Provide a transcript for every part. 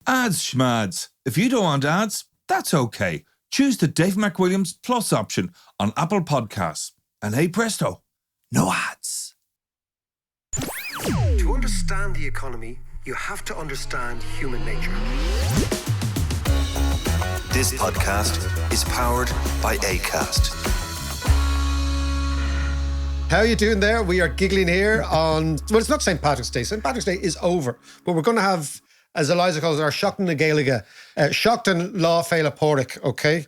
Ads schmads. If you don't want ads, that's okay. Choose the Dave McWilliams Plus option on Apple Podcasts. And hey presto, no ads. To understand the economy, you have to understand human nature. This podcast is powered by Acast. How are you doing there? We are giggling here on, well, it's not St. Patrick's Day. St. Patrick's Day is over, but we're going to have, as Eliza calls it, our Shockton na Gaeilge, Shockton Lá Féile Pádraic, okay?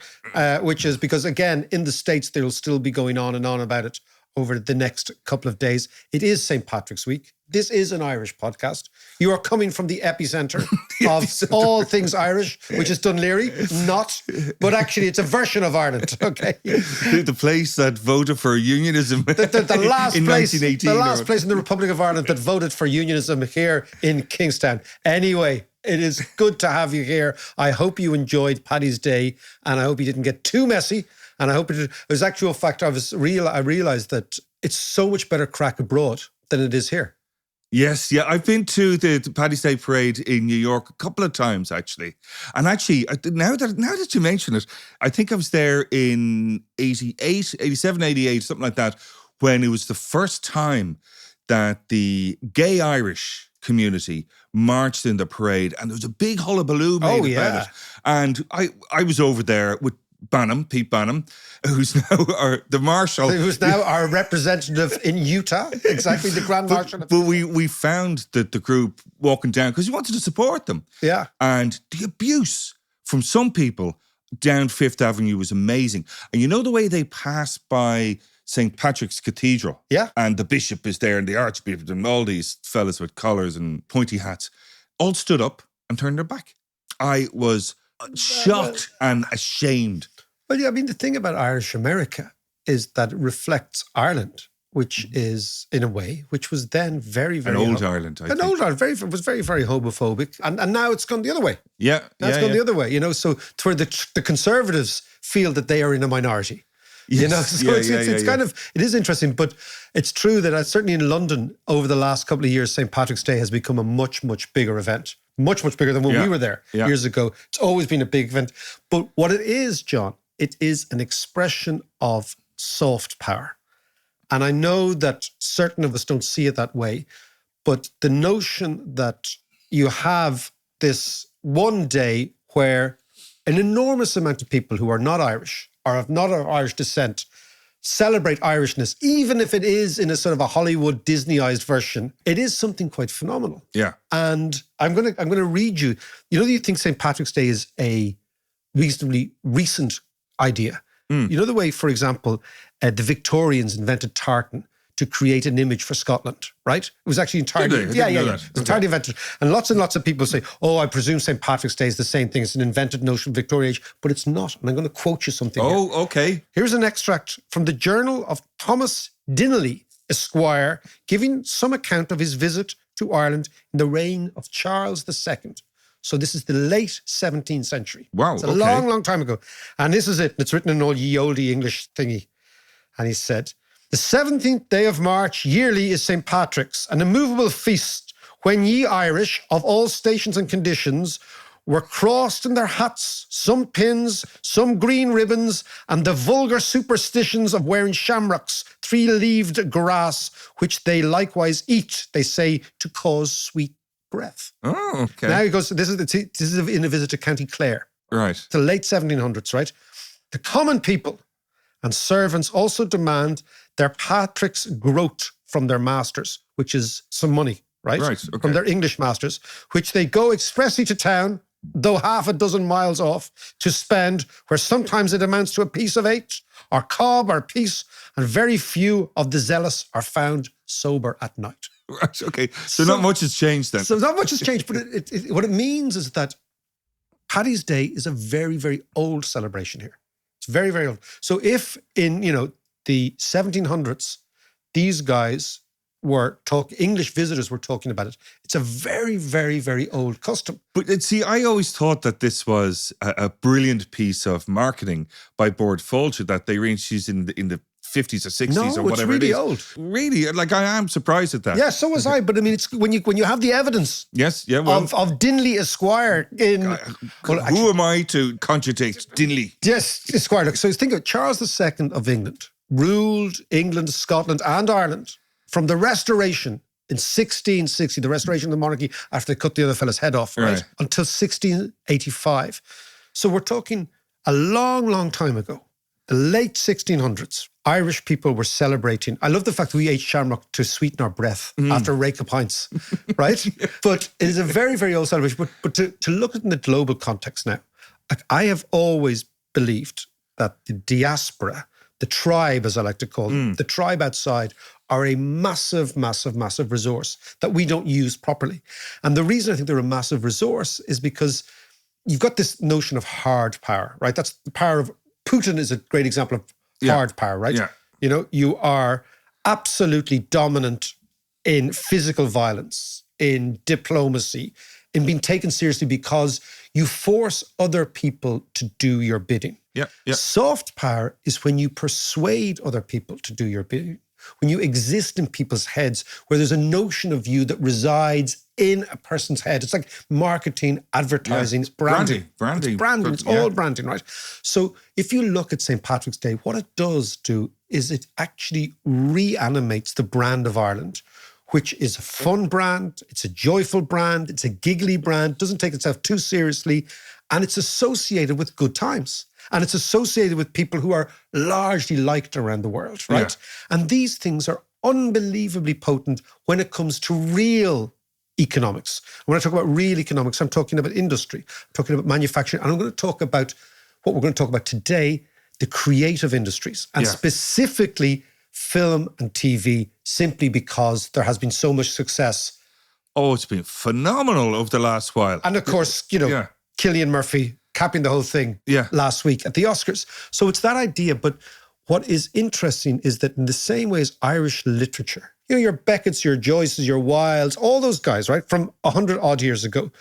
Which is because, again, in the States, they'll still be going on and on about it over the next couple of days. It is St. Patrick's Week. This is an Irish podcast. You are coming from the epicenter of all things Irish, which is Dunleary. But actually it's a version of Ireland, okay? The place that voted for unionism the last in place, 1918. The last place in the Republic of Ireland that voted for unionism here in Kingstown. Anyway, it is good to have you here. I hope you enjoyed Paddy's Day, and I hope you didn't get too messy. And I hope it was actual fact. I realised that it's so much better crack abroad than it is here. Yes, yeah. I've been to the Paddy's Day Parade in New York a couple of times, actually. And actually, now that you mention it, I think I was there in 88, 87, 88, something like that, when it was the first time that the gay Irish community marched in the parade. And there was a big hullabaloo made about it. And I was over there with Pete Banham, who's now the Marshal. Who's now our representative in Utah. Exactly, the Grand Marshal. But we found the group walking down because we wanted to support them. Yeah. And the abuse from some people down Fifth Avenue was amazing. And you know the way they pass by St. Patrick's Cathedral? Yeah. And the bishop is there and the archbishop and all these fellas with collars and pointy hats all stood up and turned their back. I was shocked and ashamed. Well, yeah, I mean, the thing about Irish America is that it reflects Ireland, which is, in a way, which was then very, very... An old Ireland, I think. Old Ireland, was very, very homophobic. And now it's gone the other way. Yeah. Now it's gone the other way, you know, so to where the Conservatives feel that they are in a minority. Yes. You know, so it's kind of, it is interesting, but it's true that certainly in London over the last couple of years, St. Patrick's Day has become a much, much bigger event. Much, much bigger than when we were there years ago. It's always been a big event. But what it is, John, it is an expression of soft power. And I know that certain of us don't see it that way, but the notion that you have this one day where an enormous amount of people who are not Irish or of not Irish descent celebrate Irishness, even if it is in a sort of a Hollywood Disneyized version, it is something quite phenomenal. Yeah. And I'm gonna read you. You know, you think St. Patrick's Day is a reasonably recent idea. You know the way, for example, the Victorians invented tartan to create an image for Scotland, right? It was actually entirely... It was entirely invented. And lots of people say, oh, I presume St. Patrick's Day is the same thing. It's an invented notion of Victorian age, but it's not. And I'm going to quote you something here. Okay. Here's an extract from the Journal of Thomas Dinelly, Esquire, giving some account of his visit to Ireland in the reign of Charles II. So this is the late 17th century. Wow, it's a long, long time ago. And this is it. It's written in all ye olde English thingy. And he said... The 17th day of March yearly is St. Patrick's, an immovable feast when ye Irish of all stations and conditions were crossed in their hats, some pins, some green ribbons, and the vulgar superstitions of wearing shamrocks, three-leaved grass, which they likewise eat, they say, to cause sweet breath. Oh, okay. Now he goes, this is in a visit to County Clare. Right. The late 1700s, right? The common people and servants also demand their Patrick's groat from their masters, which is some money, right? Right, okay. From their English masters, which they go expressly to town, though half a dozen miles off, to spend, where sometimes it amounts to a piece of 8, or cob, or piece, and very few of the zealous are found sober at night. Right, okay. So not much has changed then. So not much has changed, but what it means is that Paddy's Day is a very, very old celebration here. It's very, very old. So if in, the 1700s, these guys English visitors were talking about it. It's a very, very, very old custom. But see, I always thought that this was a brilliant piece of marketing by Board Folger that they reintroduced in the 50s or 60s No, or whatever it's really it is. old. Really, like I am surprised at that. Yeah, so was I. But I mean, it's when you have the evidence Yes, yeah, well, of Dinley Esquire in... who am I to contradict Dinley? Yes, Esquire. Look, so think of Charles II of England, ruled England, Scotland and Ireland from the Restoration in 1660, the restoration of the monarchy after they cut the other fella's head off, right? Until 1685. So we're talking a long, long time ago. The late 1600s, Irish people were celebrating. I love the fact that we ate shamrock to sweeten our breath after a rake of pints, right? But it is a very, very old celebration. But to look at it in the global context now, I have always believed that the diaspora, the tribe, as I like to call them, the tribe outside, are a massive, massive, massive resource that we don't use properly. And the reason I think they're a massive resource is because you've got this notion of hard power, right? That's the power of... Putin is a great example of hard power, right? Yeah. You know, you are absolutely dominant in physical violence, in diplomacy, in being taken seriously because you force other people to do your bidding. Yeah, yeah. Soft power is when you persuade other people to do your bidding, when you exist in people's heads, where there's a notion of you that resides in a person's head. It's like marketing, advertising, it's branding. Branding. It's branding, it's all branding, right? So if you look at St. Patrick's Day, what it does do is it actually reanimates the brand of Ireland, which is a fun brand, it's a joyful brand, it's a giggly brand, doesn't take itself too seriously, and it's associated with good times. And it's associated with people who are largely liked around the world, right? Yeah. And these things are unbelievably potent when it comes to real economics. When I talk about real economics, I'm talking about industry, I'm talking about manufacturing, and I'm going to talk about what we're going to talk about today, the creative industries, and specifically film and TV, simply because there has been so much success. Oh, it's been phenomenal over the last while. And of course, you know, Cillian Murphy capping the whole thing last week at the Oscars. So it's that idea. But what is interesting is that in the same way as Irish literature, you know, your Becketts, your Joyces, your Wildes, all those guys, right, from 100 odd years ago,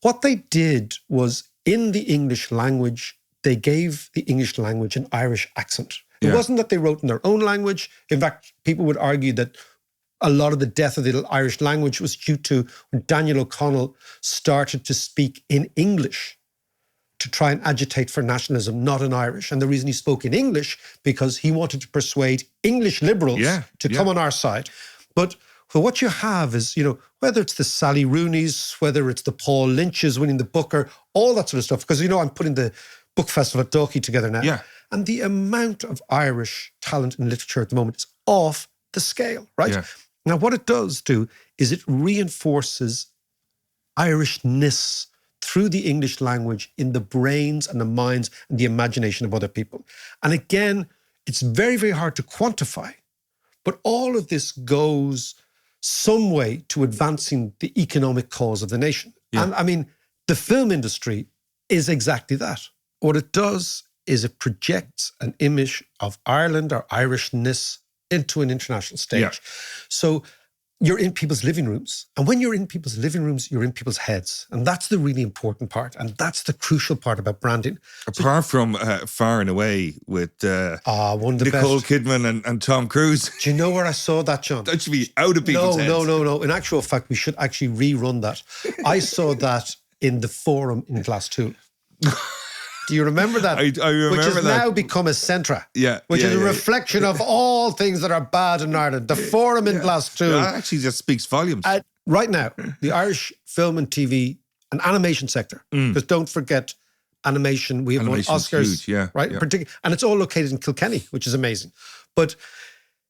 what they did was in the English language, they gave the English language an Irish accent. It wasn't that they wrote in their own language. In fact, people would argue that a lot of the death of the Irish language was due to when Daniel O'Connell started to speak in English to try and agitate for nationalism, not in Irish. And the reason he spoke in English, because he wanted to persuade English liberals to come on our side. But what you have is, you know, whether it's the Sally Rooney's, whether it's the Paul Lynch's winning the Booker, all that sort of stuff, because, you know, I'm putting the book festival at Dalkey together now. Yeah. And the amount of Irish talent in literature at the moment is off the scale, right? Yeah. Now, what it does do is it reinforces Irishness through the English language in the brains and the minds and the imagination of other people. And again, it's very, very hard to quantify, but all of this goes some way to advancing the economic cause of the nation. Yeah. And I mean, the film industry is exactly that. What it does is it projects an image of Ireland or Irishness into an international stage. Yeah. So you're in people's living rooms. And when you're in people's living rooms, you're in people's heads. And that's the really important part. And that's the crucial part about branding. Apart from Far and Away with one of the Nicole best. Kidman and Tom Cruise. Do you know where I saw that, John? That should be out of people's heads. No. In actual fact, we should actually rerun that. I saw that in the Forum in Glasgow. Do you remember that? I remember which has that. now become a Centra. Yeah. Which is a reflection of all things that are bad in Ireland. The Forum in Glasgow. That actually just speaks volumes. Right now, the Irish film and TV and animation sector, because don't forget animation, we have won Oscars. Huge, right? Yeah. And it's all located in Kilkenny, which is amazing. But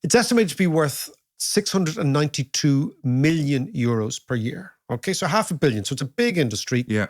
it's estimated to be worth 692 million euros per year. Okay, so $500 million. So it's a big industry. Yeah.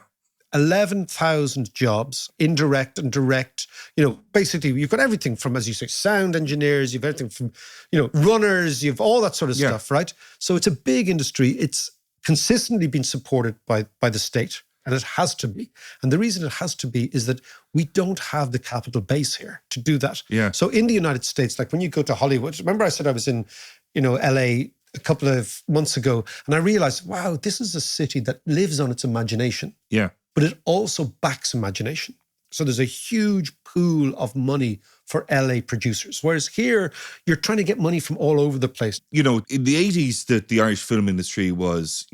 11,000 jobs, indirect and direct. You know, basically, you've got everything from, as you say, sound engineers, you've everything from, you know, runners, you've all that sort of stuff, right? So it's a big industry. It's consistently been supported by the state, and it has to be. And the reason it has to be is that we don't have the capital base here to do that. Yeah. So in the United States, like when you go to Hollywood, remember I said I was in, you know, LA a couple of months ago, and I realized, wow, this is a city that lives on its imagination. Yeah. But it also backs imagination. So there's a huge pool of money for LA producers. Whereas here, you're trying to get money from all over the place. In the 80s, the Irish film industry was,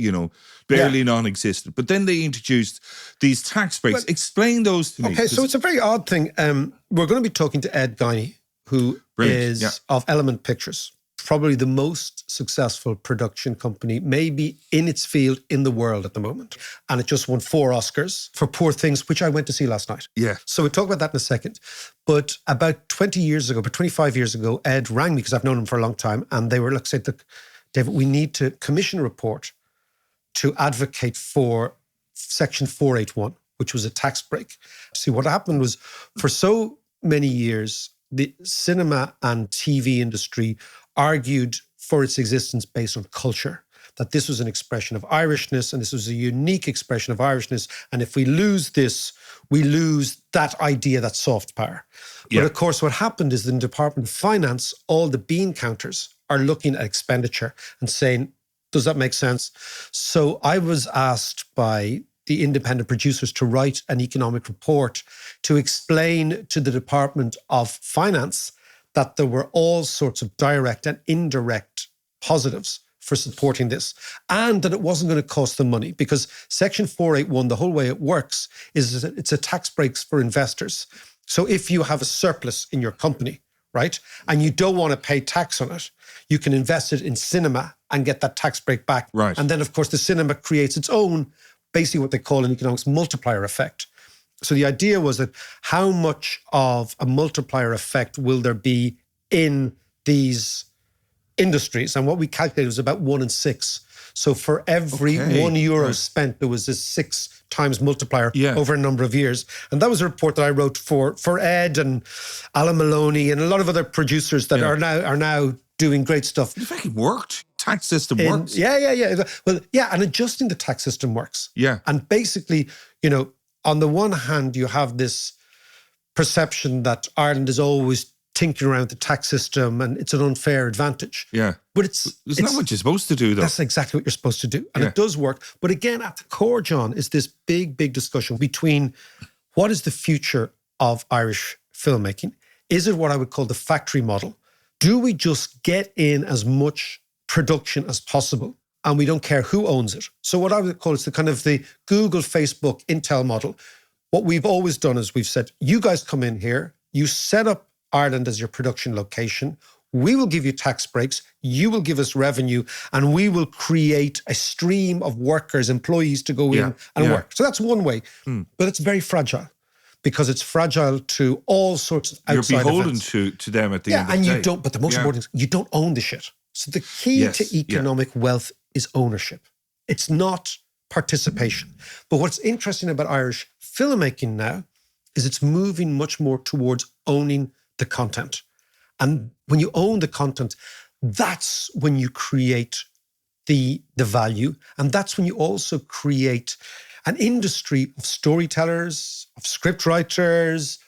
barely non-existent. But then they introduced these tax breaks. Explain those to me. Okay, so it's a very odd thing. We're going to be talking to Ed Guiney, who is of Element Pictures, probably the most successful production company, maybe in its field in the world at the moment. And it just won 4 Oscars for Poor Things, which I went to see last night. Yeah. So we'll talk about that in a second. But about 25 years ago, Ed rang me, because I've known him for a long time, and they were said, look, David, we need to commission a report to advocate for Section 481, which was a tax break. See, what happened was, for so many years, the cinema and TV industry argued for its existence based on culture, that this was an expression of Irishness and this was a unique expression of Irishness. And if we lose this, we lose that idea, that soft power. Yeah. But of course, what happened is in the Department of Finance, all the bean counters are looking at expenditure and saying, does that make sense? So I was asked by the independent producers to write an economic report to explain to the Department of Finance that there were all sorts of direct and indirect positives for supporting this, and that it wasn't going to cost them money, because Section 481, the whole way it works is it's a tax breaks for investors. So if you have a surplus in your company, right, and you don't want to pay tax on it, you can invest it in cinema and get that tax break back. Right. And then, of course, the cinema creates its own, basically what they call in economics, multiplier effect. So the idea was that how much of a multiplier effect will there be in these industries? And what we calculated was about 1 in 6. So for every €1 spent, there was this 6 times multiplier over a number of years. And that was a report that I wrote for Ed and Alan Maloney and a lot of other producers that are now doing great stuff. It fucking worked. Tax system works. Yeah. Well, yeah, and adjusting the tax system works. Yeah. And basically, on the one hand, you have this perception that Ireland is always tinkering around the tax system and it's an unfair advantage. Yeah. But it's not what you're supposed to do, though. That's exactly what you're supposed to do. And it does work. But again, at the core, John, is this big, big discussion between what is the future of Irish filmmaking? Is it what I would call the factory model? Do we just get in as much production as possible and we don't care who owns it? So what I would call is the kind of the Google, Facebook, Intel model. What we've always done is we've said, you guys come in here, you set up Ireland as your production location, we will give you tax breaks, you will give us revenue, and we will create a stream of workers, employees to go in and work. So that's one way, but it's very fragile because it's fragile to all sorts of outside You're beholden events. to them at the end of the day. And you don't, but the most important thing, you don't own the shit. So the key to economic wealth is ownership. It's not participation. But what's interesting about Irish filmmaking now is it's moving much more towards owning the content. And when you own the content, that's when you create the value. And that's when you also create an industry of storytellers, of script writers,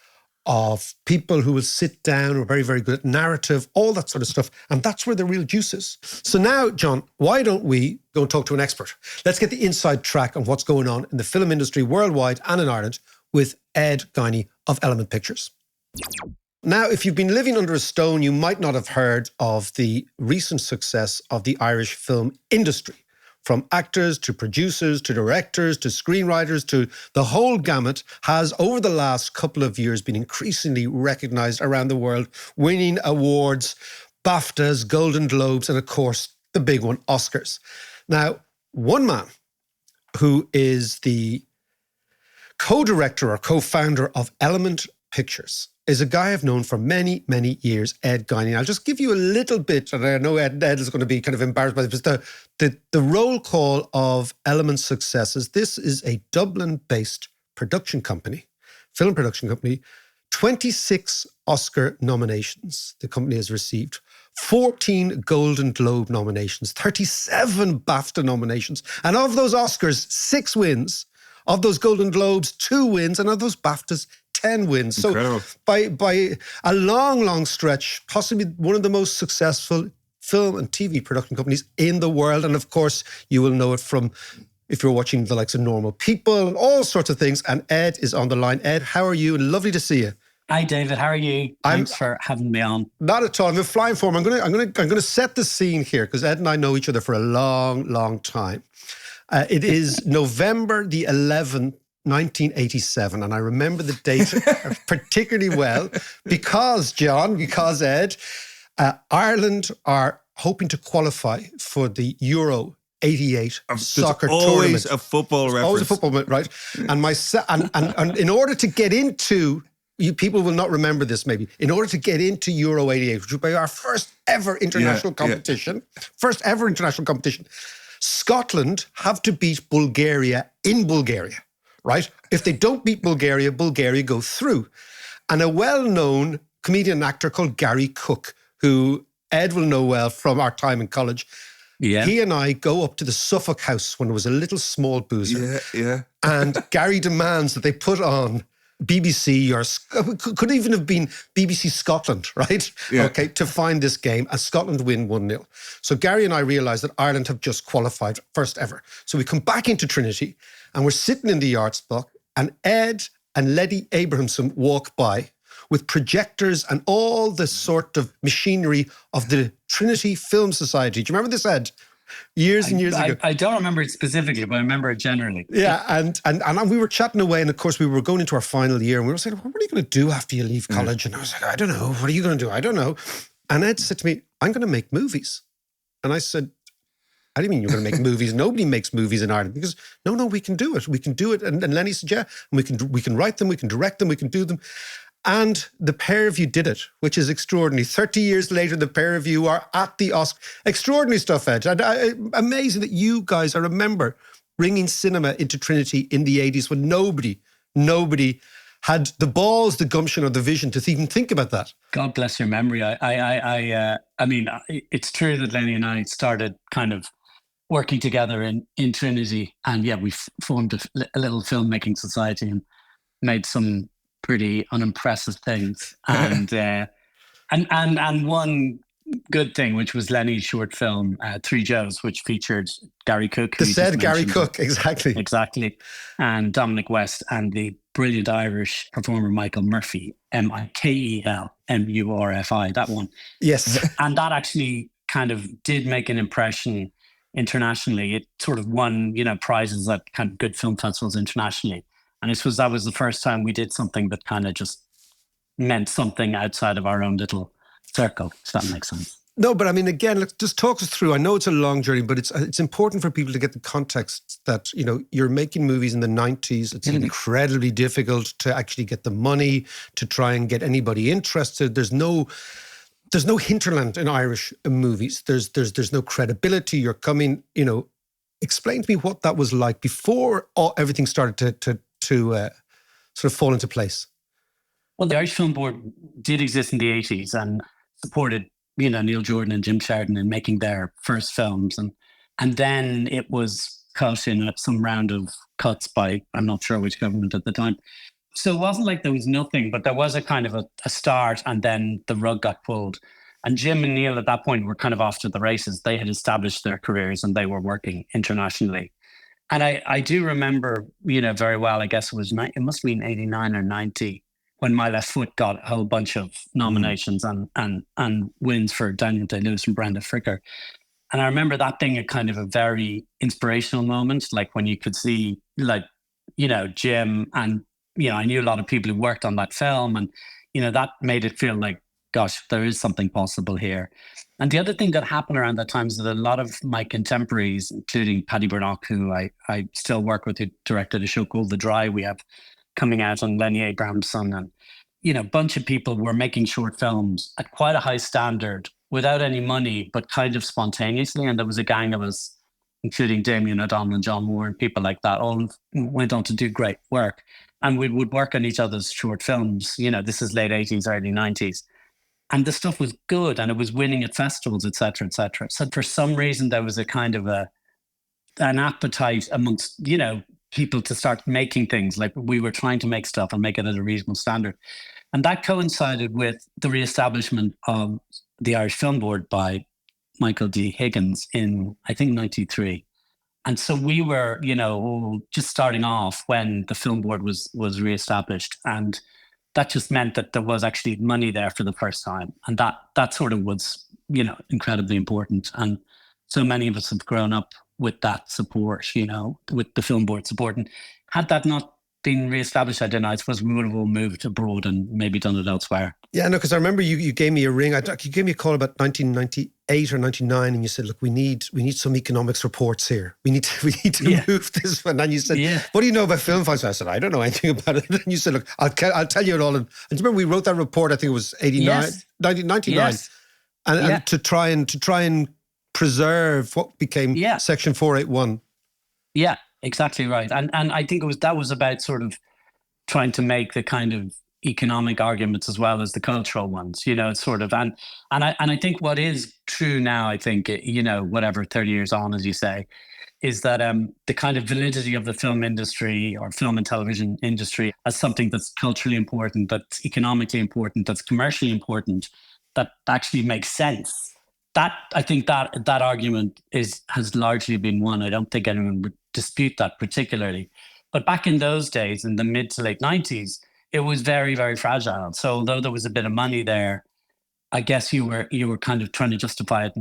of people who will sit down, who are very, very good at narrative, all that sort of stuff. And that's where the real juice is. So now, John, why don't we go and talk to an expert? Let's get the inside track on what's going on in the film industry worldwide and in Ireland with Ed Guiney of Element Pictures. Now, if you've been living under a stone, you might not have heard of the recent success of the Irish film industry. From actors to producers to directors to screenwriters to the whole gamut has, over the last couple of years, been increasingly recognized around the world, winning awards, BAFTAs, Golden Globes, and of course, the big one, Oscars. Now, one man who is the co-director or co-founder of Element Pictures is a guy I've known for many, many years, Ed Guiney. I'll just give you a little bit, and I know Ed is going to be kind of embarrassed by this, but the roll call of Element successes. This is a Dublin-based production company, film production company, 26 Oscar nominations the company has received, 14 Golden Globe nominations, 37 BAFTA nominations, and of those Oscars, 6 wins. Of those Golden Globes, 2 wins, and of those BAFTAs, 10 wins. Incredible. So by a long, long stretch, possibly one of the most successful film and TV production companies in the world. And of course, you will know it from if you're watching the likes of Normal People and all sorts of things. And Ed is on the line. Ed, how are you? And lovely to see you. Hi, David. How are you? Thanks for having me on. Not at all. I'm in flying form. I'm gonna set the scene here because Ed and I know each other for a long, long time. It is November the 11th, 1987, and I remember the date particularly well because Ed, Ireland are hoping to qualify for the Euro 88 soccer tournament. Always a football reference. Always a football, right? And in order to get into, people will not remember this maybe, in order to get into Euro 88, which would be our first ever international competition, Scotland have to beat Bulgaria in Bulgaria, right? If they don't beat Bulgaria, Bulgaria go through. And a well-known comedian and actor called Gary Cook, who Ed will know well from our time in college, he and I go up to the Suffolk House when it was a little small boozer. And Gary demands that they put on BBC or could even have been BBC Scotland, right? Okay, to find this game, and Scotland win 1-0. So Gary and I realised that Ireland have just qualified, first ever. So we come back into Trinity and we're sitting in the Yards Block and Ed and Letty Abrahamson walk by with projectors and all the sort of machinery of the Trinity Film Society. Do you remember this, Ed? Years and years ago. I don't remember it specifically, but I remember it generally. Yeah, and we were chatting away, and of course we were going into our final year, and we were saying, what are you going to do after you leave college? And I was like, I don't know. What are you going to do? I don't know. And Ed said to me, I'm going to make movies. And I said, how do you mean you're going to make movies? Nobody makes movies in Ireland. Because no, we can do it. We can do it. And Lenny said, yeah, and we can write them, we can direct them, we can do them. And the pair of you did it, which is extraordinary. 30 years later, the pair of you are at the Oscar. Extraordinary stuff, Ed. And amazing that you guys, I remember bringing cinema into Trinity in the 80s when nobody had the balls, the gumption, or the vision to even think about that. God bless your memory. I mean, it's true that Lenny and I started kind of working together in Trinity, and we formed a little filmmaking society and made some pretty unimpressive things, and one good thing, which was Lenny's short film Three Joes, which featured Gary Cook, the said Gary Cook, exactly, and Dominic West, and the brilliant Irish performer Michael Murphy, Mikelmurfi, that one. Yes, and that actually kind of did make an impression internationally. It sort of won prizes at kind of good film festivals internationally. And I suppose that was the first time we did something that kind of just meant something outside of our own little circle, if that makes sense. No, but I mean, again, let's just talk us through. I know it's a long journey, but it's important for people to get the context that, you're making movies in the 90s. It's incredibly difficult to actually get the money to try and get anybody interested. There's no hinterland in Irish movies. There's no credibility. You're coming, explain to me what that was like before everything started to sort of fall into place. Well, the Irish Film Board did exist in the 80s and supported, Neil Jordan and Jim Sheridan in making their first films. And then it was cut in some round of cuts by, I'm not sure which government at the time. So it wasn't like there was nothing, but there was a kind of a start, and then the rug got pulled. And Jim and Neil at that point were kind of off to the races. They had established their careers and they were working internationally. And I do remember, very well, I guess it must have been 89 or 90, when My Left Foot got a whole bunch of nominations and wins for Daniel Day-Lewis and Brenda Fricker. And I remember that being a kind of a very inspirational moment, like when you could see, Jim and, I knew a lot of people who worked on that film, and, that made it feel like, gosh, there is something possible here. And the other thing that happened around that time is that a lot of my contemporaries, including Paddy Burnock, who I still work with, who directed a show called The Dry, we have coming out on Lenny Abrahamson, and, a bunch of people were making short films at quite a high standard without any money, but kind of spontaneously. And there was a gang of us, including Damien O'Donnell and John Moore and people like that, all went on to do great work. And we would work on each other's short films. This is late 80s, early 90s. And the stuff was good, and it was winning at festivals, et cetera, et cetera. So for some reason, there was a kind of an appetite amongst, people to start making things. Like we were trying to make stuff and make it at a reasonable standard. And that coincided with the reestablishment of the Irish Film Board by Michael D. Higgins in, I think, 93. And so we were, just starting off when the film board was reestablished. And that just meant that there was actually money there for the first time. And that sort of was, incredibly important. And so many of us have grown up with that support, with the film board support. And had that not been reestablished, I don't know, I suppose we would have all moved abroad and maybe done it elsewhere. Yeah, no, because I remember you gave me a ring. You gave me a call about 1998 or 99, and you said, "Look, we need some economics reports here. We need to move this one." And you said, "What do you know about film files?" I said, "I don't know anything about it." And you said, "Look, I'll tell you it all." And do you remember we wrote that report? I think it was 1999, yes. and to try and preserve what became Section 481. Yeah, exactly right. And I think that was about sort of trying to make the kind of economic arguments as well as the cultural ones, sort of. And I think what is true now, I think, whatever, 30 years on, as you say, is that the kind of validity of the film industry or film and television industry as something that's culturally important, that's economically important, that's commercially important, that actually makes sense. That, I think that argument has largely been won. I don't think anyone would dispute that particularly. But back in those days, in the mid to late 90s, it was very, very fragile. So although there was a bit of money there, I guess you were kind of trying to justify it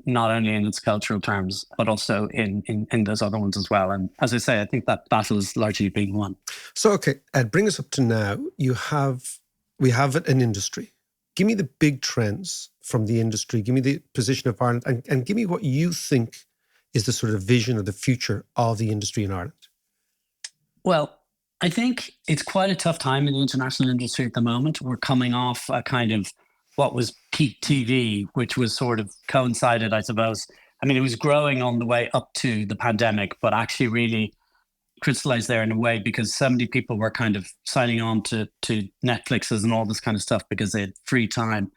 not only in its cultural terms, but also in those other ones as well. And as I say, I think that battle is largely being won. So, okay, Ed, bring us up to now. We have an industry. Give me the big trends from the industry. Give me the position of Ireland, and give me what you think is the sort of vision of the future of the industry in Ireland. Well, I think it's quite a tough time in the international industry at the moment. We're coming off a kind of what was peak TV, which was sort of coincided, I suppose. I mean, it was growing on the way up to the pandemic, but actually really crystallized there in a way because so many people were kind of signing on to Netflixes and all this kind of stuff because they had free time.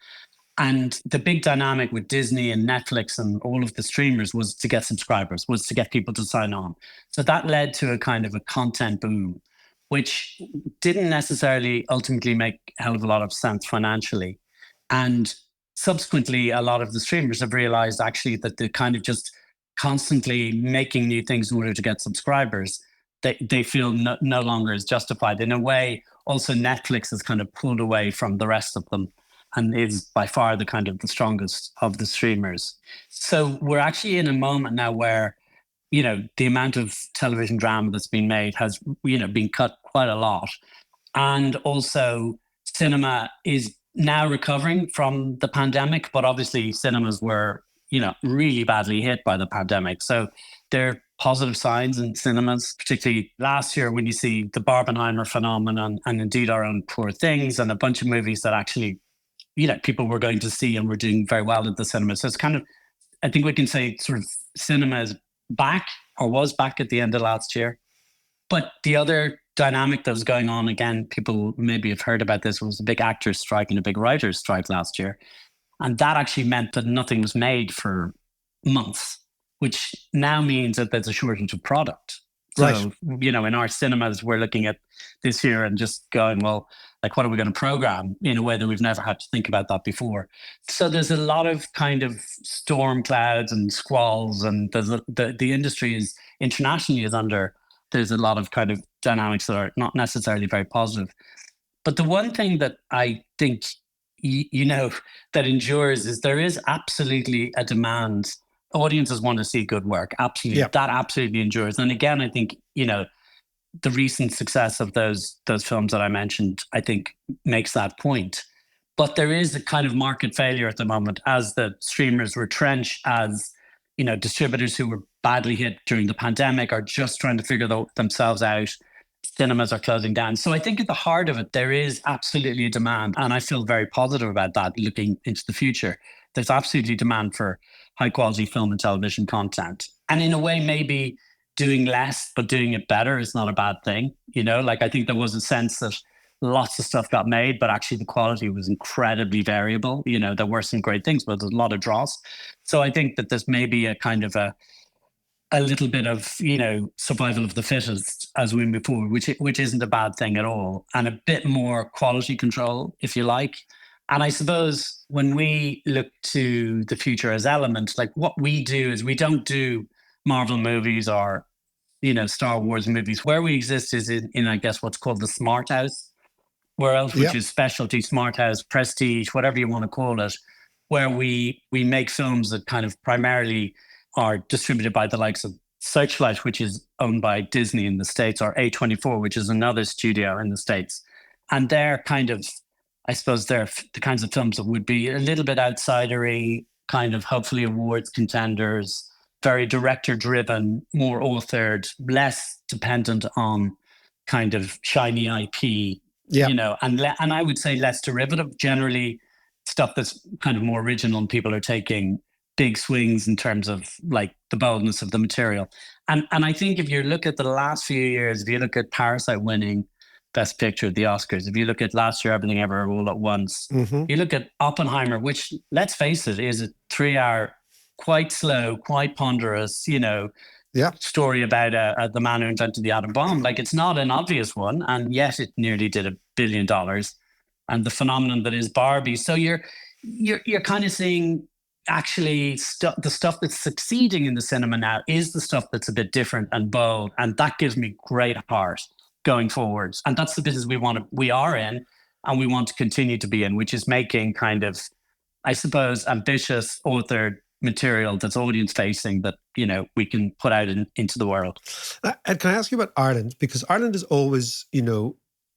And the big dynamic with Disney and Netflix and all of the streamers was to get subscribers, was to get people to sign on. So that led to a kind of a content boom, which didn't necessarily ultimately make a hell of a lot of sense financially. And subsequently, a lot of the streamers have realized actually that they're kind of just constantly making new things in order to get subscribers. They feel no longer is justified. In a way, also Netflix has kind of pulled away from the rest of them and is by far the kind of the strongest of the streamers. So we're actually in a moment now where, the amount of television drama that's been made has, been cut quite a lot. And also cinema is now recovering from the pandemic, but obviously cinemas were, really badly hit by the pandemic. So there are positive signs in cinemas, particularly last year when you see the Barbenheimer phenomenon and indeed our own Poor Things and a bunch of movies that actually, people were going to see and were doing very well at the cinema. So it's kind of, I think we can say sort of cinema is back or was back at the end of last year. But the other dynamic that was going on, again, people maybe have heard about this, was a big actors strike and a big writers strike last year. And that actually meant that nothing was made for months, which now means that there's a shortage of product. So, right. In our cinemas, we're looking at this year and just going, well, like, what are we going to program in a way that we've never had to think about that before? So there's a lot of kind of storm clouds and squalls, and the industry is internationally there's a lot of kind of dynamics that are not necessarily very positive. But the one thing that I think, that endures is there is absolutely a demand. Audiences want to see good work. Absolutely. Yeah. That absolutely endures. And again, I think, the recent success of those films that I mentioned, I think makes that point. But there is a kind of market failure at the moment as the streamers retrench, as, distributors who were badly hit during the pandemic are just trying to figure themselves out. Cinemas are closing down. So I think at the heart of it, there is absolutely a demand. And I feel very positive about that looking into the future. There's absolutely demand for high quality film and television content. And in a way, maybe doing less, but doing it better is not a bad thing. I think there was a sense that lots of stuff got made, but actually the quality was incredibly variable. There were some great things, but there's a lot of dross. So I think that there's maybe a kind of a little bit of, survival of the fittest as we move forward, which isn't a bad thing at all. And a bit more quality control, if you like. And I suppose when we look to the future as Element, like what we do is we don't do Marvel movies or, Star Wars movies. Where we exist is in I guess, what's called the smart house world, which is specialty, smart house, prestige, whatever you want to call it, where we make films that kind of primarily are distributed by the likes of Searchlight, which is owned by Disney in the States, or A24, which is another studio in the States. And they're kind of, I suppose, they're the kinds of films that would be a little bit outsidery, kind of hopefully awards contenders, very director-driven, more authored, less dependent on kind of shiny IP, and I would say less derivative. Generally, stuff that's kind of more original, and people are taking big swings in terms of like the boldness of the material. And I think if you look at the last few years, if you look at Parasite winning Best Picture at the Oscars, if you look at last year, Everything Ever All at Once, you look at Oppenheimer, which, let's face it, is a 3-hour, quite slow, quite ponderous, story about the man who invented the atom bomb. Like, it's not an obvious one, and yet it nearly did $1 billion. And the phenomenon that is Barbie. So you're kind of seeing, actually, the stuff that's succeeding in the cinema now is the stuff that's a bit different and bold, and that gives me great heart going forwards. And that's the business we are in, and we want to continue to be in, which is making kind of, I suppose, ambitious, authored material that's audience facing, that we can put out into the world. Ed, can I ask you about Ireland? Because Ireland is always,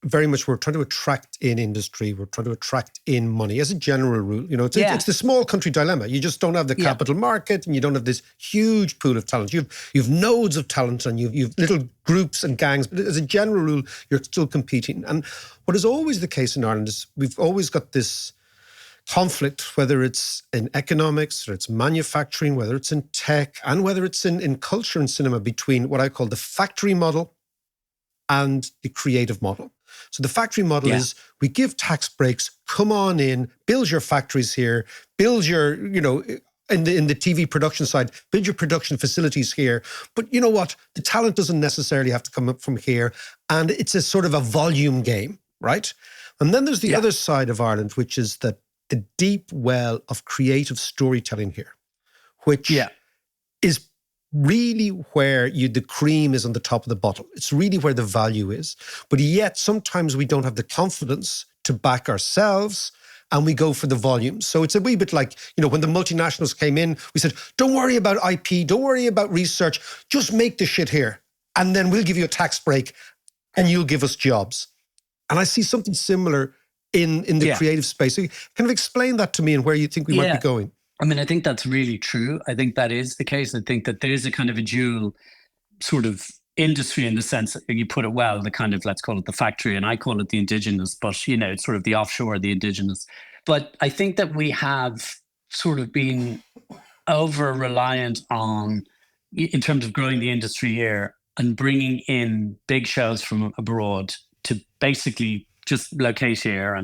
very much, we're trying to attract in industry, we're trying to attract in money as a general rule. It's the small country dilemma. You just don't have the capital market, and you don't have this huge pool of talent. You've nodes of talent, and you've little groups and gangs, but as a general rule, you're still competing. And what is always the case in Ireland is we've always got this conflict, whether it's in economics, or it's manufacturing, whether it's in tech, and whether it's in culture and cinema, between what I call the factory model and the creative model. So the factory model is, we give tax breaks, come on in, build your factories here, build your, in the TV production side, build your production facilities here. But you know what? The talent doesn't necessarily have to come up from here. And it's a sort of a volume game, right? And then there's the other side of Ireland, which is the deep well of creative storytelling here, which is really where the cream is on the top of the bottle. It's really where the value is. But yet sometimes we don't have the confidence to back ourselves, and we go for the volume. So it's a wee bit like, when the multinationals came in, we said, don't worry about IP, don't worry about research, just make the shit here. And then we'll give you a tax break and you'll give us jobs. And I see something similar in the creative space. So kind of explain that to me, and where you think we might be going. I mean, I think that's really true. I think that is the case. I think that there is a kind of a dual sort of industry, in the sense that you put it well, the kind of, let's call it the factory, and I call it the indigenous, but it's sort of the offshore, the indigenous. But I think that we have sort of been over-reliant on, in terms of growing the industry here and bringing in big shows from abroad to basically just locate here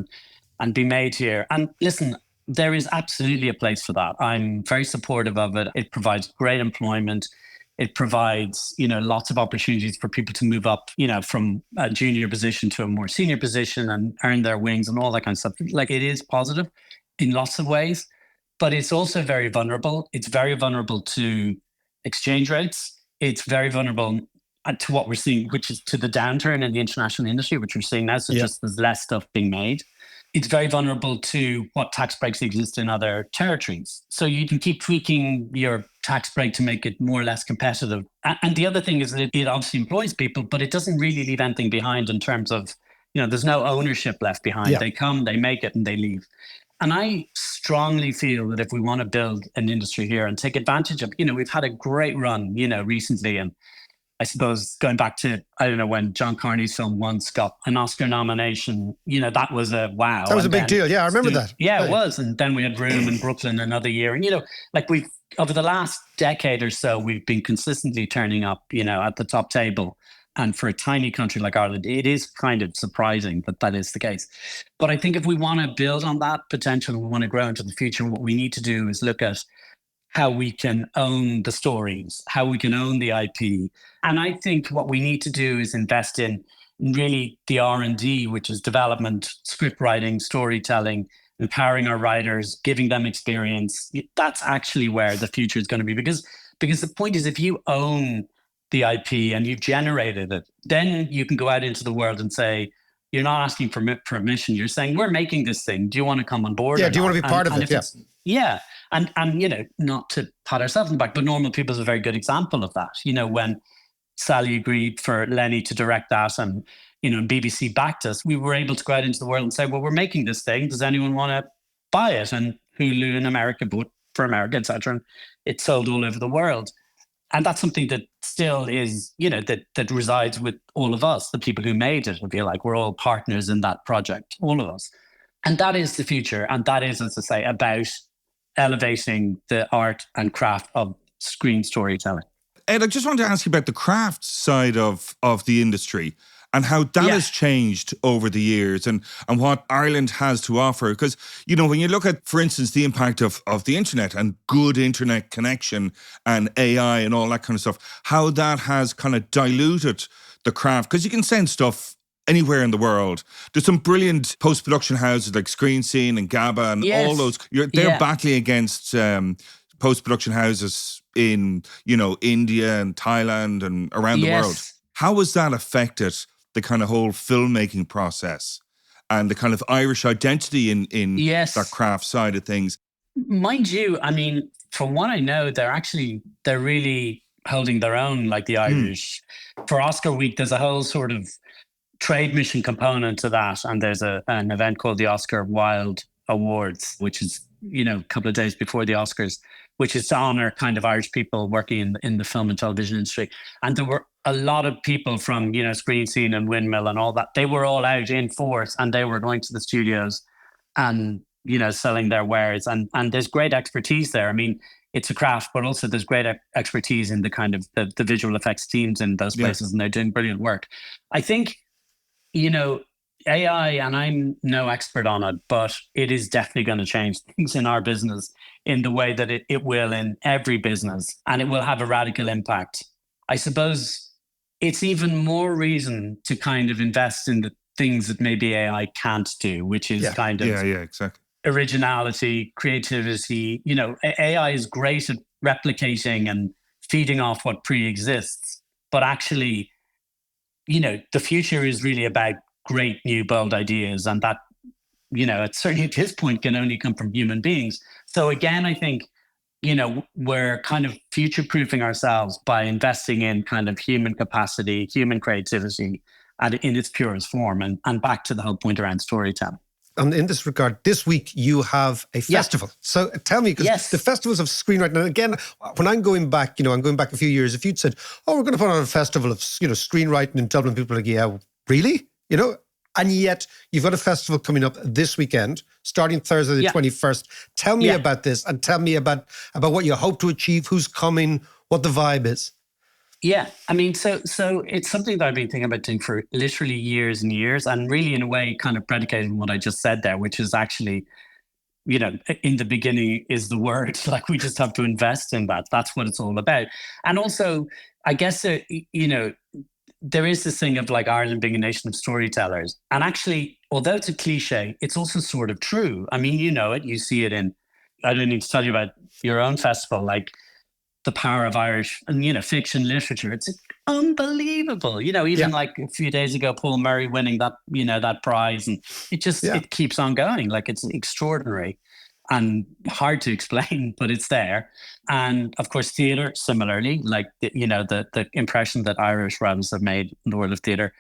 and be made here. And listen, there is absolutely a place for that. I'm very supportive of it. It provides great employment. It provides, lots of opportunities for people to move up, from a junior position to a more senior position and earn their wings and all that kind of stuff. Like, it is positive in lots of ways, but it's also very vulnerable. It's very vulnerable to exchange rates. It's very vulnerable to what we're seeing, which is to the downturn in the international industry, which we're seeing now. So just there's less stuff being made. It's very vulnerable to what tax breaks exist in other territories. So you can keep tweaking your tax break to make it more or less competitive. And the other thing is that it obviously employs people, but it doesn't really leave anything behind in terms of, there's no ownership left behind. They come, they make it, and they leave. And I strongly feel that if we want to build an industry here and take advantage of, we've had a great run, recently, and I suppose going back to, I don't know, when John Carney's film once got an Oscar nomination, that was a wow. That was a big deal. Yeah, I remember that. Yeah, it was. And then we had Room in Brooklyn another year. And, we've, over the last decade or so, we've been consistently turning up, at the top table. And for a tiny country like Ireland, it is kind of surprising that is the case. But I think if we want to build on that potential, we want to grow into the future, what we need to do is look at how we can own the stories, how we can own the IP. And I think what we need to do is invest in really the R&D, which is development, script writing, storytelling, empowering our writers, giving them experience. That's actually where the future is going to be, because Because the point is, if you own the IP and you've generated it, then you can go out into the world and say, you're not asking for permission. You're saying, we're making this thing. Do you want to come on board? Yeah, or do you not? want to be part of it? Yeah. Yeah. And, you know, not to pat ourselves on the back, but Normal People is a very good example of that. You know, when Sally agreed for Lenny to direct that and, you know, BBC backed us, we were able to go out into the world and say, well, we're making this thing. Does anyone want to buy it? And Hulu in America bought for America, etc. And it sold all over the world. And that's something that still is, you know, that resides with all of us, the people who made it. I feel like we're all partners in that project, all of us. And that is the future. And that is, as I say, about elevating the art and craft of screen storytelling. Ed, I just wanted to ask you about the craft side of the industry and how that has changed over the years and what Ireland has to offer. Because, you know, when you look at, for instance, the impact of the internet and good internet connection and AI and all that kind of stuff, how that has kind of diluted the craft. Because you can send stuff anywhere in the world. There's some brilliant post-production houses like Screen Scene and GABA and all those. They're battling against post-production houses in, you know, India and Thailand and around the world. How has that affected the kind of whole filmmaking process and the kind of Irish identity in that craft side of things? Mind you, I mean, from what I know, they're really holding their own, like the Irish. For Oscar week, there's a whole sort of trade mission component to that. And there's an event called the Oscar Wilde Awards, which is, you know, a couple of days before the Oscars, which is to honor kind of Irish people working in the film and television industry. And there were a lot of people from, you know, Screen Scene and Windmill and all that. They were all out in force and they were going to the studios and, you know, selling their wares. And there's great expertise there. I mean, it's a craft, but also there's great expertise in the kind of the visual effects teams in those places, and they're doing brilliant work. I think, you know, AI, and I'm no expert on it, but it is definitely going to change things in our business in the way that it will in every business, and it will have a radical impact. I suppose it's even more reason to kind of invest in the things that maybe AI can't do, which is kind of exactly. Originality, creativity. You know, AI is great at replicating and feeding off what pre-exists, but actually, you know, the future is really about great new bold ideas, and that, you know, it's certainly at this point can only come from human beings. So again, I think, you know, we're kind of future-proofing ourselves by investing in kind of human capacity, human creativity, and in its purest form, and back to the whole point around storytelling. And in this regard, this week you have a festival. So tell me, because the festivals of screenwriting, and again, when I'm going back, you know, I'm going back a few years, if you'd said, oh, we're going to put on a festival of, you know, screenwriting in Dublin, people are like, yeah, really? You know, and yet you've got a festival coming up this weekend, starting Thursday the 21st. Tell me about this, and tell me about what you hope to achieve, who's coming, what the vibe is. Yeah, I mean, so it's something that I've been thinking about doing for literally years and years, and really in a way kind of predicating what I just said there, which is actually, you know, in the beginning is the word, like we just have to invest in that. That's what it's all about. And also, I guess, you know, there is this thing of like Ireland being a nation of storytellers. And actually, although it's a cliche, it's also sort of true. I mean, you know it, you see it in, I don't need to tell you about your own festival, like the power of Irish and, you know, fiction literature. It's unbelievable. You know, even like a few days ago, Paul Murray winning that, you know, that prize, and it just, it keeps on going. Like, it's extraordinary and hard to explain, but it's there. And of course, theatre, similarly, like, you know, the impression that Irish writers have made in the world of theatre.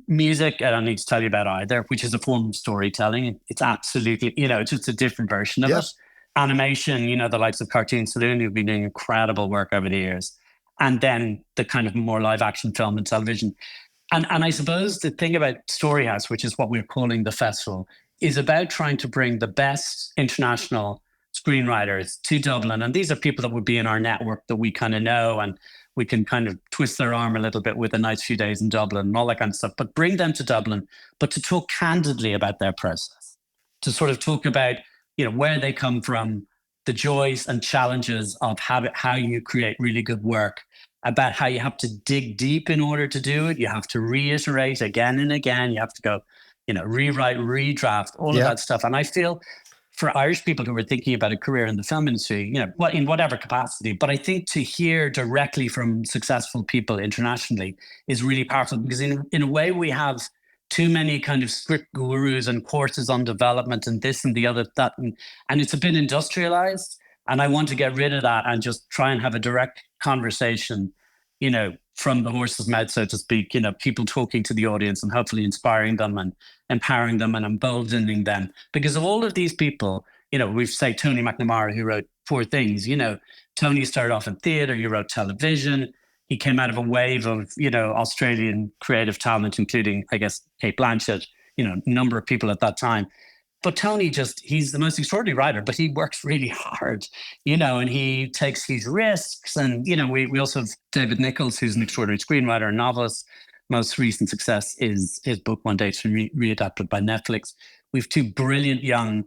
Music, I don't need to tell you about either, which is a form of storytelling. It's absolutely, you know, it's just a different version of it. Animation, you know, the likes of Cartoon Saloon, who've been doing incredible work over the years. And then the kind of more live action film and television. And I suppose the thing about Storyhouse, which is what we're calling the festival, is about trying to bring the best international screenwriters to Dublin. And these are people that would be in our network that we kind of know, and we can kind of twist their arm a little bit with a nice few days in Dublin and all that kind of stuff, but bring them to Dublin, but to talk candidly about their process, to sort of talk about, you know, where they come from, the joys and challenges of how you create really good work, about how you have to dig deep in order to do it. You have to reiterate again and again. You have to go, you know, rewrite, redraft, all of that stuff. And I feel for Irish people who were thinking about a career in the film industry, you know, in whatever capacity. But I think to hear directly from successful people internationally is really powerful, because in a way we have too many kind of script gurus and courses on development and this and the other, that, and it's a bit industrialized. And I want to get rid of that and just try and have a direct conversation, you know, from the horse's mouth, so to speak, you know, people talking to the audience and hopefully inspiring them and empowering them and emboldening them. Because of all of these people, you know, we've say Tony McNamara, who wrote Poor Things, you know, Tony started off in theatre, he wrote television. He came out of a wave of, you know, Australian creative talent, including, I guess, Kate Blanchett, you know, a number of people at that time. But Tony he's the most extraordinary writer, but he works really hard, you know, and he takes these risks. And, you know, we also have David Nichols, who's an extraordinary screenwriter and novelist. Most recent success is his book, One Day, to be readapted by Netflix. We have two brilliant young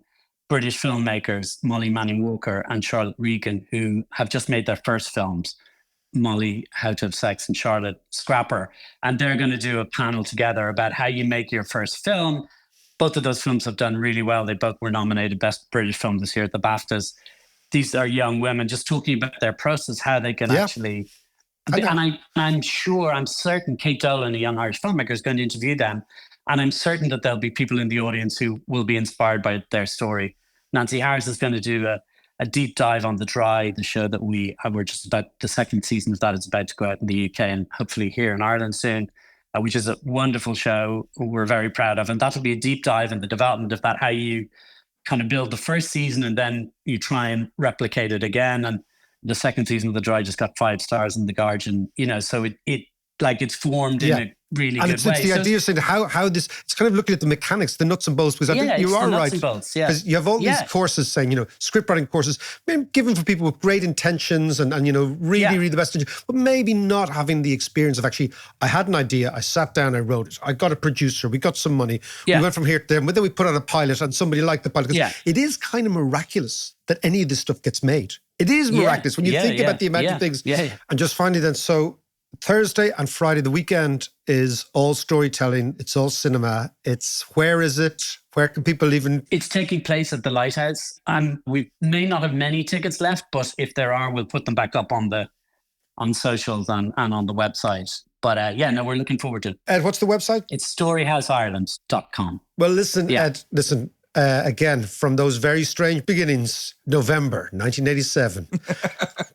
British filmmakers, Molly Manning Walker and Charlotte Regan, who have just made their first films. Molly, How to Have Sex, and Charlotte, Scrapper. And they're going to do a panel together about how you make your first film. Both of those films have done really well. They both were nominated Best British Film this year at the BAFTAs. These are young women just talking about their process, how they can actually... And I'm certain Kate Dolan, a young Irish filmmaker, is going to interview them. And I'm certain that there'll be people in the audience who will be inspired by their story. Nancy Harris is going to do a deep dive on The Dry, the show that we're just about, the second season of that is about to go out in the UK and hopefully here in Ireland soon. Which is a wonderful show we're very proud of. And that'll be a deep dive in the development of that, how you kind of build the first season and then you try and replicate it again. And the second season of The Dry just got 5 stars in The Guardian, you know, so it's formed in a really good way. And it's the idea of saying how this, it's kind of looking at the mechanics, the nuts and bolts, because I think you are right. Because you have all these courses saying, you know, script writing courses, maybe given for people with great intentions and you know, really the best intentions, but maybe not having the experience of actually, I had an idea, I sat down, I wrote it, I got a producer, we got some money, we went from here to there, but then we put out a pilot and somebody liked the pilot. Because it is kind of miraculous that any of this stuff gets made. It is miraculous when you think about the amount of things. And just finally then, so Thursday and Friday, the weekend, is all storytelling. It's all cinema. Where is it? Where can people even... It's taking place at the Lighthouse. We may not have many tickets left, but if there are, we'll put them back up on socials and on the website. But we're looking forward to it. Ed, what's the website? It's storyhouseireland.com. Well, listen, Ed, again, from those very strange beginnings, November 1987,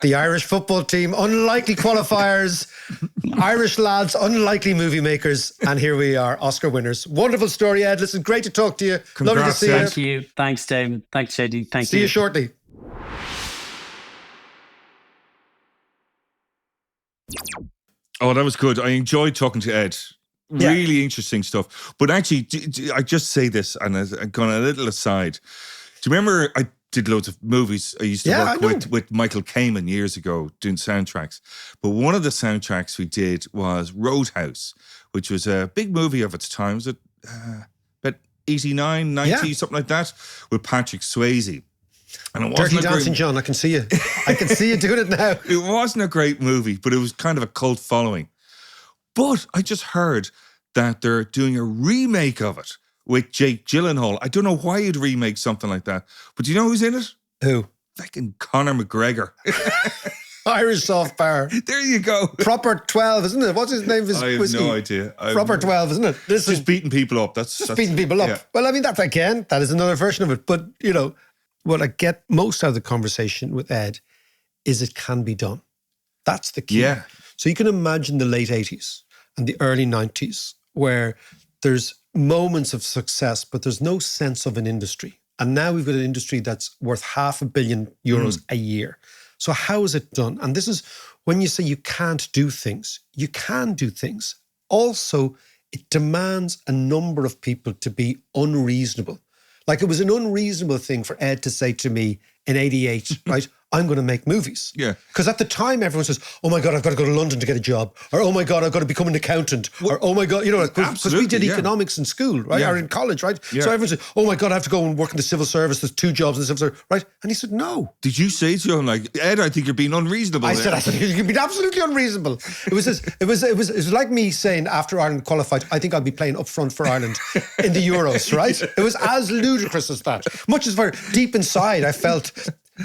the Irish football team, unlikely qualifiers, Irish lads, unlikely movie makers, and here we are, Oscar winners. Wonderful story, Ed. Listen, great to talk to you. Congrats, lovely to see you. Thank you. Thanks, David. Thanks, JD. Thank you. See you shortly. Oh, that was good. I enjoyed talking to Ed. Really interesting stuff. But actually, I just say this, and I'm going a little aside. Do you remember I did loads of movies? I used to work with Michael Kamen years ago doing soundtracks. But one of the soundtracks we did was Roadhouse, which was a big movie of its time. Was it about 89, 90, something like that, with Patrick Swayze. And it wasn't Dirty Dancing, John, I can see you. I can see you doing it now. It wasn't a great movie, but it was kind of a cult following. But I just heard that they're doing a remake of it with Jake Gyllenhaal. I don't know why you'd remake something like that. But do you know who's in it? Who? Fucking Conor McGregor. Irish soft power. There you go. Proper 12, isn't it? What's his name? I have no idea. Proper 12, isn't it? Just beating people up. That's beating people up. Yeah. Well, I mean, that is another version of it. But, you know, what I get most out of the conversation with Ed is it can be done. That's the key. Yeah. So you can imagine the late 80s and the early 90s where there's moments of success, but there's no sense of an industry. And now we've got an industry that's worth €500 million a year. So how is it done? And this is when you say you can't do things. You can do things. Also, it demands a number of people to be unreasonable. Like it was an unreasonable thing for Ed to say to me in 88, right? I'm going to make movies. Yeah. Because at the time, everyone says, oh my God, I've got to go to London to get a job. Or, oh my God, I've got to become an accountant. Or, oh my God, because we did economics in school, right? Or in college, right? Yeah. So everyone said, oh my God, I have to go and work in the civil service. There's 2 jobs in the civil service, right? And he said, no. Did you say to him, like, Ed, I think you're being unreasonable? I said, you've been absolutely unreasonable. It was like me saying after Ireland qualified, I think I'll be playing up front for Ireland in the Euros, right? It was as ludicrous as that. Much as for deep inside, I felt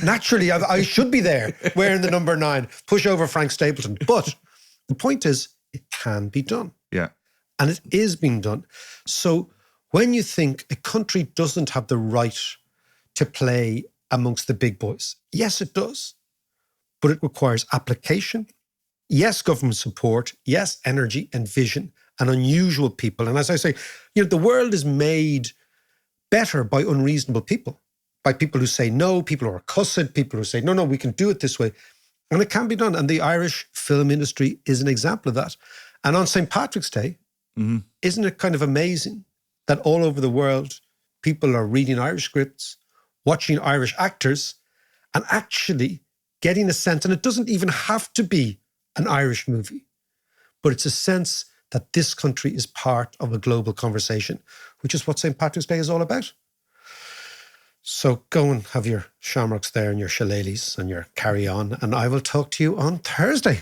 naturally I should be there wearing the number 9, push over Frank Stapleton. But the point is, it can be done. Yeah. And it is being done. So when you think a country doesn't have the right to play amongst the big boys, yes, it does. But it requires application, yes, government support, yes, energy and vision and unusual people. And as I say, the world is made better by unreasonable people. By people who say no, people who are cussed, people who say, no, we can do it this way. And it can be done. And the Irish film industry is an example of that. And on St. Patrick's Day, isn't it kind of amazing that all over the world, people are reading Irish scripts, watching Irish actors, and actually getting a sense, and it doesn't even have to be an Irish movie, but it's a sense that this country is part of a global conversation, which is what St. Patrick's Day is all about. So go and have your shamrocks there and your shillelaghs and your carry on, and I will talk to you on Thursday.